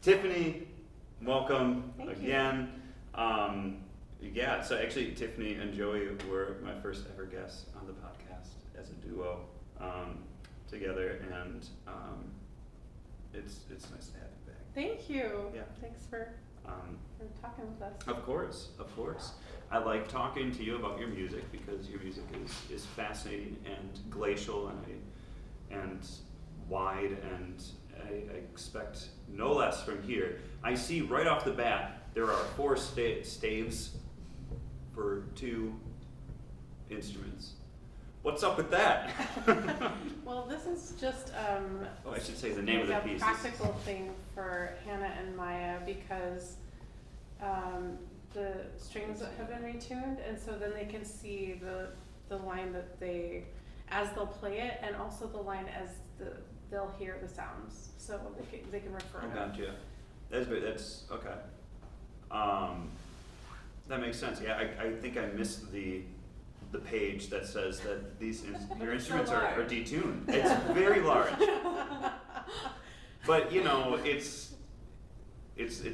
Tiffany, welcome Thank again. Yeah, so actually Tiffany and Joey were my first ever guests on the podcast as a duo together, and it's nice to have you back. Thank you. Yeah. Thanks for talking with us. Of course. I like talking to you about your music because your music is fascinating and glacial and wide, and I expect no less from here. I see right off the bat there are 4 staves for 2 instruments. What's up with that? Well, this is just I should say the name of the like a piece. practical thing for Hannah and Maya because the strings have been retuned, and so then they can see the line that as they'll play it, and also the line as they'll hear the sounds, so they can refer to it. Gotcha. That's okay. That makes sense. Yeah, I think I missed the page that says that your instruments are detuned. It's very large. But you know, it's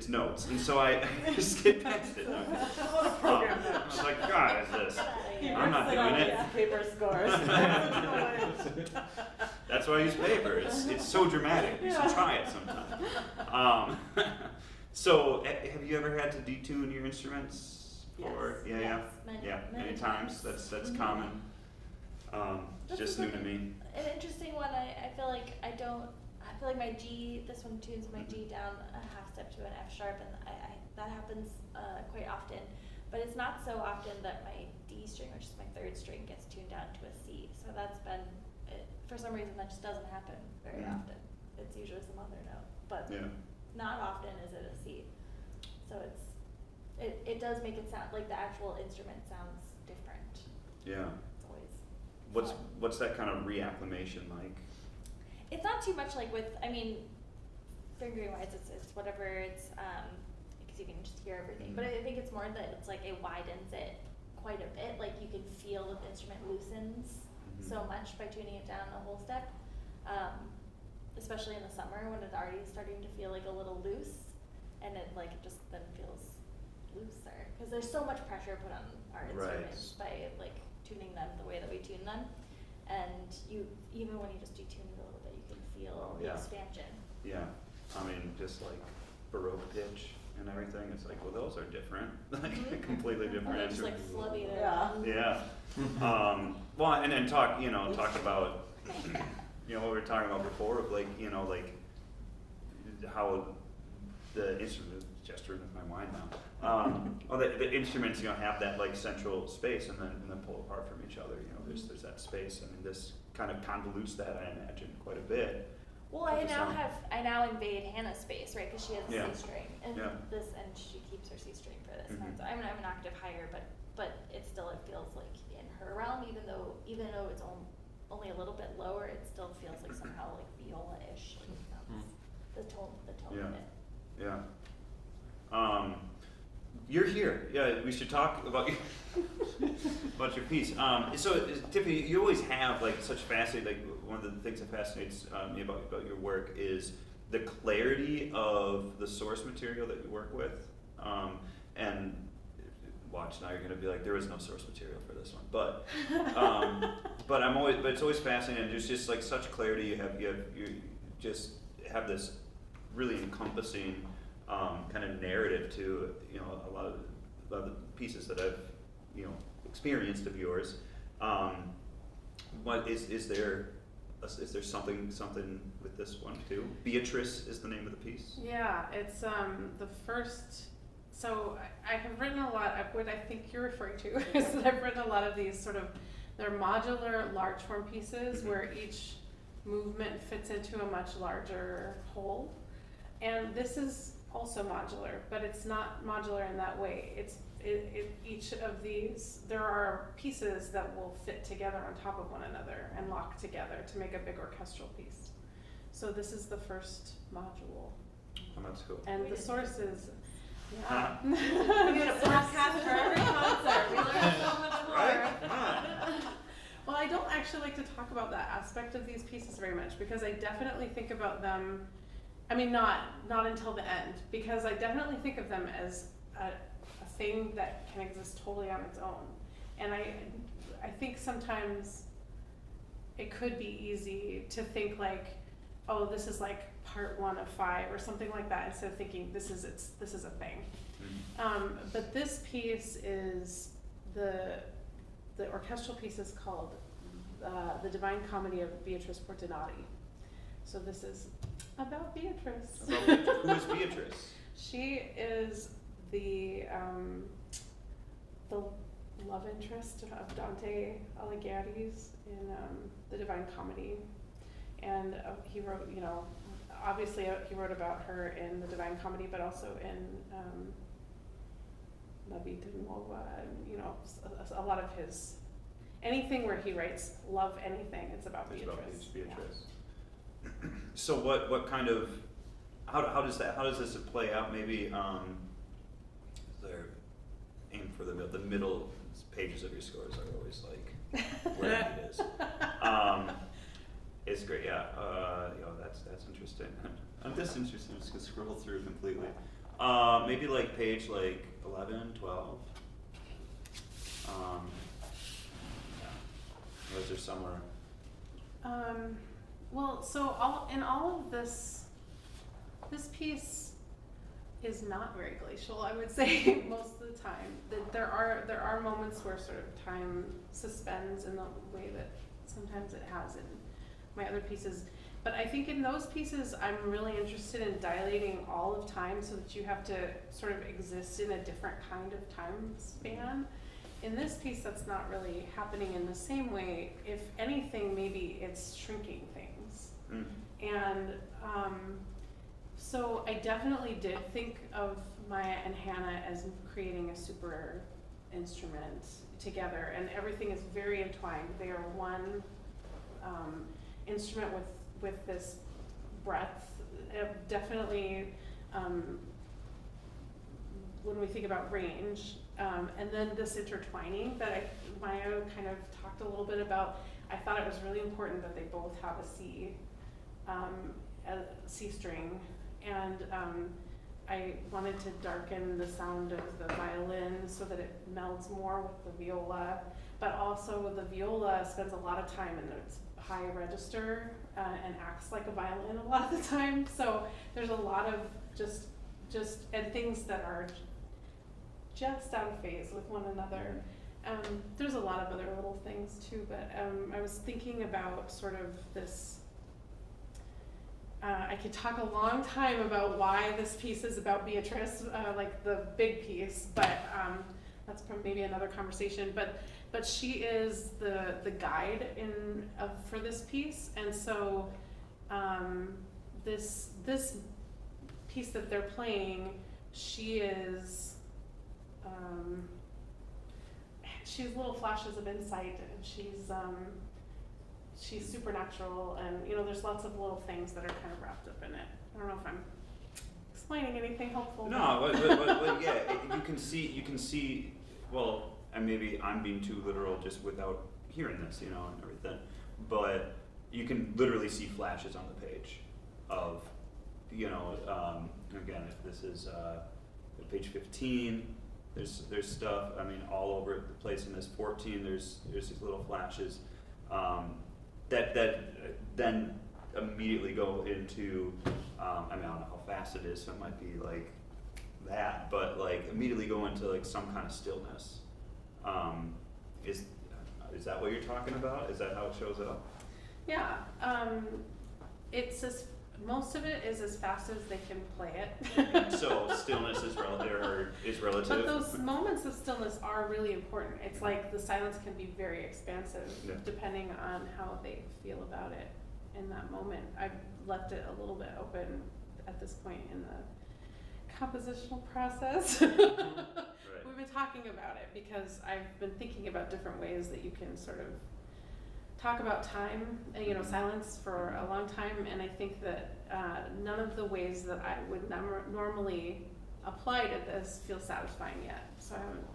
notes, and so I just get past it. I was like, God, is this? I'm not doing it. Paper scores. That's why I use paper. It's so dramatic. You should try it sometime. So, have you ever had to detune your instruments? Yes, many times. That's common. Just new to me. An interesting one. I feel like my G. This one tunes my G down a half step to an F sharp, and that happens quite often. But it's not so often that my D string, which is my 3rd string, gets tuned down to a C. So that's been, for some reason, that just doesn't happen very often. It's usually some other note, but not often is it a C. So it does make it sound like the actual instrument sounds different. Yeah. It's always What's that kind of reacclimation like? It's not too much like with, fingering wise, it's whatever, it's, because you can just hear everything. But I think it's more that it's like it widens it quite a bit. Like you can feel that the instrument loosens so much by tuning it down a whole step. Especially in the summer when it's already starting to feel like a little loose, and it just then feels looser. Because there's so much pressure put on our instruments by tuning them the way that we tune them. And even when you just detune it a little bit, you can feel the expansion. Yeah, just like Baroque pitch and everything. It's like, well, those are different, completely different. Just slutty there. Yeah. Well, and then talk about what we were talking about before of how the instrument gesturing with my mind now. The instruments have that now space and then pull apart from each other. There's that space. This kind of convolutes that, I imagine, quite a bit. Well, I now invade Hannah's space, right? Because she has a C string, and and she keeps her C string for this. So I'm an octave higher, but it feels like in her realm, even though it's only a little bit lower, it still feels like somehow like viola-ish. The tone of it. Yeah. You're here. Yeah, we should talk about your piece. So Tiffany, you always have such fascinating. One of the things that fascinates me about your work is the clarity of the source material that you work with. And watch, now you're going to be like, there is no source material for this one, but it's always fascinating. There's just such clarity. You just have this really encompassing kind of narrative to a lot of the pieces that I've experienced of yours. What is there something with this one too? Beatrice is the name of the piece. Yeah, it's the first. So I have written a lot. What I think you're referring to is that I've written a lot of these they're modular large form pieces where each movement fits into a much larger whole. And this is also modular, but it's not modular in that way. Each of these, there are pieces that will fit together on top of one another and lock together to make a big orchestral piece. So this is the first module. Oh, that's cool. And the source is, We need a podcast for every concert. We learn so much more. Right? Well, I don't actually like to talk about that aspect of these pieces very much because I definitely think about them I mean, not until the end, because I definitely think of them as a thing that can exist totally on its own. And I think sometimes it could be easy to think like, oh, this is like part 1 of 5 or something like that, instead of thinking this is a thing. But this piece is the orchestral piece is called the Divine Comedy of Beatrice Portinati. So this is about Beatrice. Who is Beatrice? She is the love interest of Dante Alighieri's in the Divine Comedy, and he wrote, obviously he wrote about her in the Divine Comedy, but also in La Vita Nuova, and a lot of his anything where he writes love anything, it's about Beatrice. Beatrice. Yeah. So what kind of how does this play out? Maybe is there aim for the middle pages of your scores are always like where it is. It's great, yeah. That's interesting. I'm disinterested. I'm just gonna scroll through completely. Maybe like page 11, 12. Those are somewhere. Well, so all of this piece is not very glacial, I would say, most of the time. There are moments where sort of time suspends in the way that sometimes it has in my other pieces. But I think in those pieces, I'm really interested in dilating all of time so that you have to sort of exist in a different kind of time span. In this piece, that's not really happening in the same way. If anything, maybe it's shrinking things. And so I definitely did think of Maya and Hannah as creating a super instrument together, and everything is very entwined. They are one instrument with this breadth. Definitely, when we think about range, and then this intertwining that Maya kind of talked a little bit about, I thought it was really important that they both have a C string, and I wanted to darken the sound of the violin so that it melds more with the viola, but also the viola spends a lot of time in its high register and acts like a violin a lot of the time. So there's a lot of just and things that are just out of phase with one another. There's a lot of other little things too, but I was thinking about sort of this. I could talk a long time about why this piece is about Beatrice, like the big piece, but that's maybe another conversation. But she is the guide for this piece, and so this piece that they're playing, she is. She has little flashes of insight, and she's supernatural, and there's lots of little things that are kind of wrapped up in it. I don't know if I'm explaining anything helpful. No, but yeah, you can see. Well, and maybe I'm being too literal just without hearing this, and everything. But you can literally see flashes on the page of, again, if this is page 15. There's stuff, all over the place in this 14, there's these little flashes that then immediately go into, I don't know how fast it is, so it might be like that, but immediately go into some kind of stillness. Is that what you're talking about? Is that how it shows up? Yeah, most of it is as fast as they can play it. So stillness is relative. But those moments of stillness are really important. It's like the silence can be very expansive, depending on how they feel about it in that moment. I've left it a little bit open at this point in the compositional process. Right. We've been talking about it because I've been thinking about different ways that you can sort of talk about time, silence for a long time, and I think that none of the ways that I would normally apply to this feel satisfying yet. So I haven't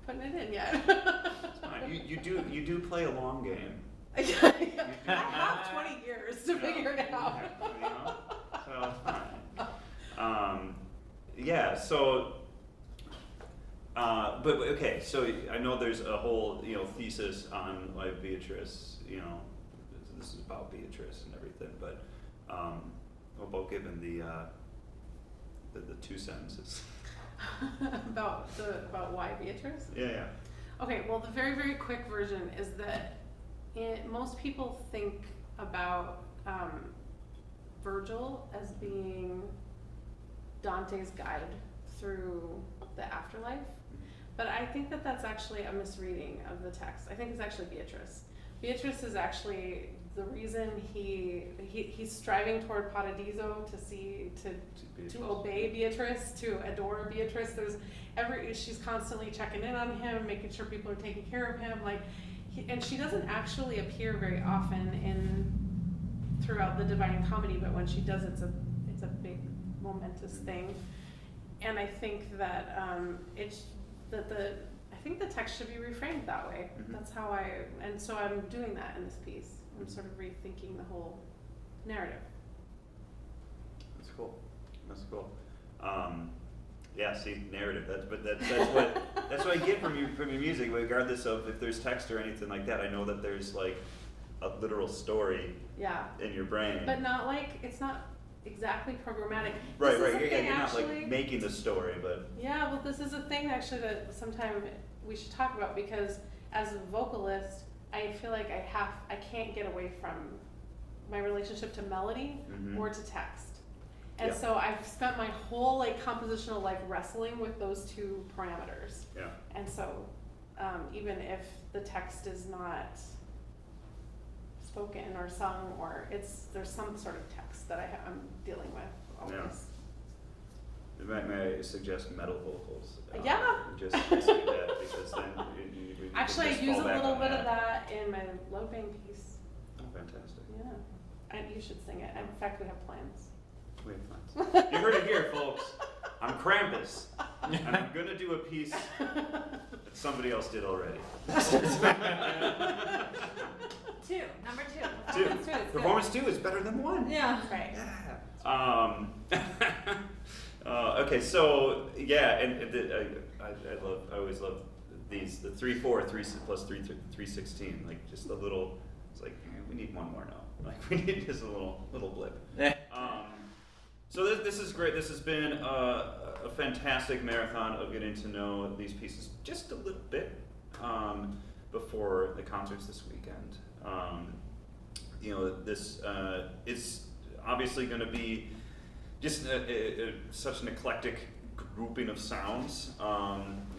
putting it in yet. That's fine. You do play a long game. I have 20 years to figure it out. So it's fine. Yeah, so, but okay, so I know there's a whole, thesis on like Beatrice, this is about Beatrice and everything, but, what about giving the 2 sentences? about why Beatrice? Yeah. Okay, well, the very, very quick version is that most people think about Virgil as being Dante's guide through the afterlife, but I think that that's actually a misreading of the text. I think it's actually Beatrice. Beatrice is actually the reason he's striving toward Paradiso to obey Beatrice, to adore Beatrice. She's constantly checking in on him, making sure people are taking care of him, and she doesn't actually appear very often throughout the Divine Comedy, but when she does, it's a big momentous thing. And I think that I think the text should be reframed that way. Mm-hmm. That's how and so I'm doing that in this piece. I'm sort of rethinking the whole narrative. That's cool. Yeah, see, narrative. That's what I get from your music, regardless of if there's text or anything like that. I know that there's like a literal story. Yeah. In your brain. But not it's not exactly programmatic. Right. You're not like making the story, but. Yeah, well, this is a thing actually that sometime we should talk about, because as a vocalist, I feel like I can't get away from my relationship to melody or to text. And so I've spent my whole compositional life wrestling with those 2 parameters. Yeah. And so even if the text is not spoken or sung, or there's some sort of text that I'm dealing with always. Yeah. May I suggest metal vocals? Yeah. Just do that, because then you actually, I can just use a fall back little on bit of that in my low bang piece. Oh, fantastic. Yeah. And you should sing it. In fact, we have plans. We have plans. You heard it here, folks. I'm Krampus, and I'm gonna do a piece that somebody else did already. 2, number 2. 2. Performance 2 is Performance 2 is better than 1. Yeah. Right. Yeah. Okay, so yeah, and I always love these, the 3/4, 3 plus 3, 3/16, like just a little. It's like we need one more now. Like we need just a little blip. So this is great. This has been a fantastic marathon of getting to know these pieces just a little bit before the concerts this weekend. This is obviously going to be just such an eclectic grouping of sounds.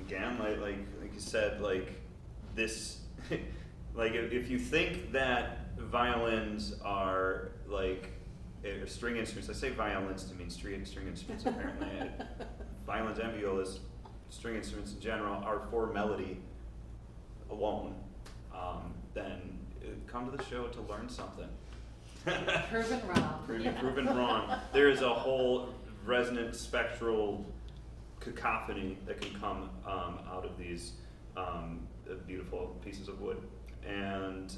Again, like you said, like this, like if you think that violins are like string instruments, I say violins to mean string instruments apparently. Violins and violas, string instruments in general, are for melody alone. Then come to the show to learn something. Proven wrong. Proven wrong. There is a whole resonant spectral cacophony that can come out of these beautiful pieces of wood. And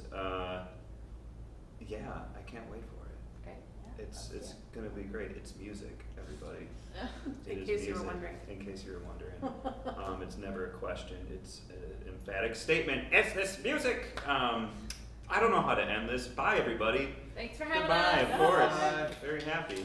yeah, I can't wait for it. Great. Yeah, It's gonna be great. It's music, everybody. In case you were wondering. In case you were wondering. It's never a question. It's an emphatic statement. It's this music. I don't know how to end this. Bye, everybody. Thanks for having Goodbye, us. of course. Very happy.